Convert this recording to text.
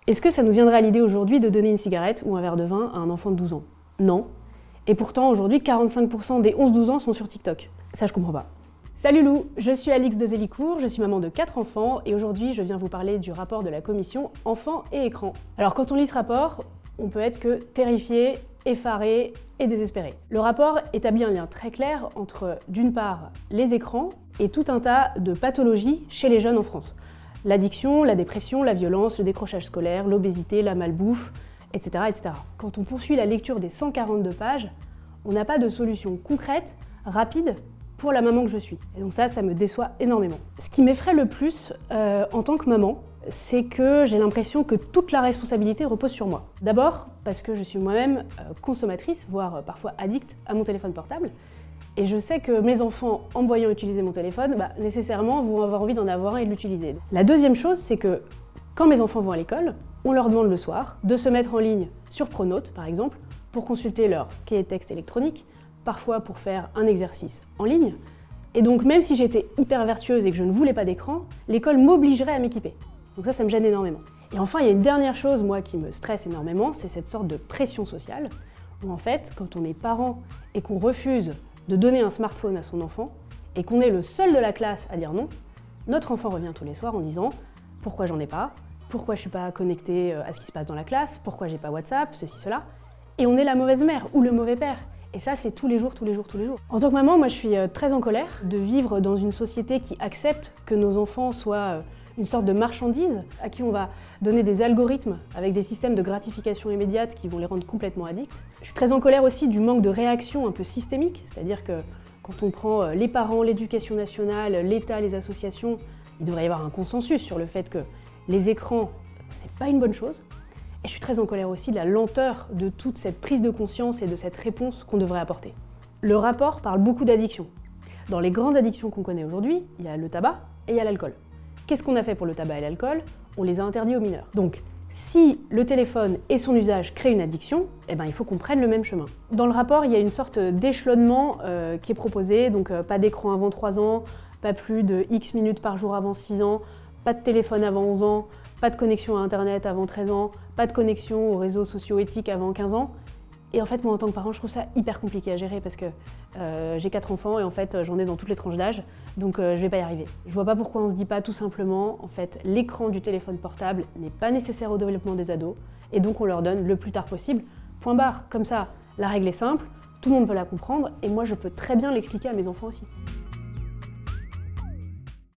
Est-ce que ça nous viendrait à l'idée aujourd'hui de donner une cigarette ou un verre de vin à un enfant de 12 ans? Non. Et pourtant, aujourd'hui, 45% des 11-12 ans sont sur TikTok. Ça, je comprends pas. Salut Lou, je suis Alix de Zélicourt, je suis maman de 4 enfants et aujourd'hui, je viens vous parler du rapport de la commission enfants et écran. Alors, quand on lit ce rapport, on peut être que terrifié, effaré et désespéré. Le rapport établit un lien très clair entre, d'une part, les écrans et tout un tas de pathologies chez les jeunes en France. L'addiction, la dépression, la violence, le décrochage scolaire, l'obésité, la malbouffe, etc., etc. Quand on poursuit la lecture des 142 pages, on n'a pas de solution concrète, rapide, pour la maman que je suis. Et donc ça me déçoit énormément. Ce qui m'effraie le plus en tant que maman, c'est que j'ai l'impression que toute la responsabilité repose sur moi. D'abord, parce que je suis moi-même consommatrice, voire parfois addict à mon téléphone portable. Et je sais que mes enfants, en me voyant utiliser mon téléphone, nécessairement vont avoir envie d'en avoir un et de l'utiliser. La deuxième chose, c'est que quand mes enfants vont à l'école, on leur demande le soir de se mettre en ligne sur Pronote, par exemple, pour consulter leur cahier de texte électronique, parfois pour faire un exercice en ligne. Et donc même si j'étais hyper vertueuse et que je ne voulais pas d'écran, l'école m'obligerait à m'équiper. Donc ça me gêne énormément. Et enfin, il y a une dernière chose, moi, qui me stresse énormément, c'est cette sorte de pression sociale, où en fait, quand on est parent et qu'on refuse de donner un smartphone à son enfant, et qu'on est le seul de la classe à dire non, notre enfant revient tous les soirs en disant « Pourquoi j'en ai pas ? Pourquoi je suis pas connecté à ce qui se passe dans la classe ? Pourquoi j'ai pas WhatsApp ? Ceci, cela ?» Et on est la mauvaise mère ou le mauvais père. Et ça, c'est tous les jours, tous les jours, tous les jours. En tant que maman, moi, je suis très en colère de vivre dans une société qui accepte que nos enfants soient une sorte de marchandise à qui on va donner des algorithmes avec des systèmes de gratification immédiate qui vont les rendre complètement addicts. Je suis très en colère aussi du manque de réaction un peu systémique, c'est-à-dire que quand on prend les parents, l'éducation nationale, l'État, les associations, il devrait y avoir un consensus sur le fait que les écrans, c'est pas une bonne chose. Et je suis très en colère aussi de la lenteur de toute cette prise de conscience et de cette réponse qu'on devrait apporter. Le rapport parle beaucoup d'addiction. Dans les grandes addictions qu'on connaît aujourd'hui, il y a le tabac et il y a l'alcool. Qu'est-ce qu'on a fait pour le tabac et l'alcool? On les a interdits aux mineurs. Donc, si le téléphone et son usage créent une addiction, il faut qu'on prenne le même chemin. Dans le rapport, il y a une sorte d'échelonnement qui est proposé, donc pas d'écran avant 3 ans, pas plus de X minutes par jour avant 6 ans, pas de téléphone avant 11 ans, pas de connexion à Internet avant 13 ans, pas de connexion aux réseaux sociaux éthiques avant 15 ans. Et en fait, moi, en tant que parent, je trouve ça hyper compliqué à gérer parce que j'ai 4 enfants et en fait, j'en ai dans toutes les tranches d'âge, donc je vais pas y arriver. Je vois pas pourquoi on se dit pas tout simplement, en fait, l'écran du téléphone portable n'est pas nécessaire au développement des ados et donc on leur donne le plus tard possible. Point barre. Comme ça, la règle est simple, tout le monde peut la comprendre et moi, je peux très bien l'expliquer à mes enfants aussi.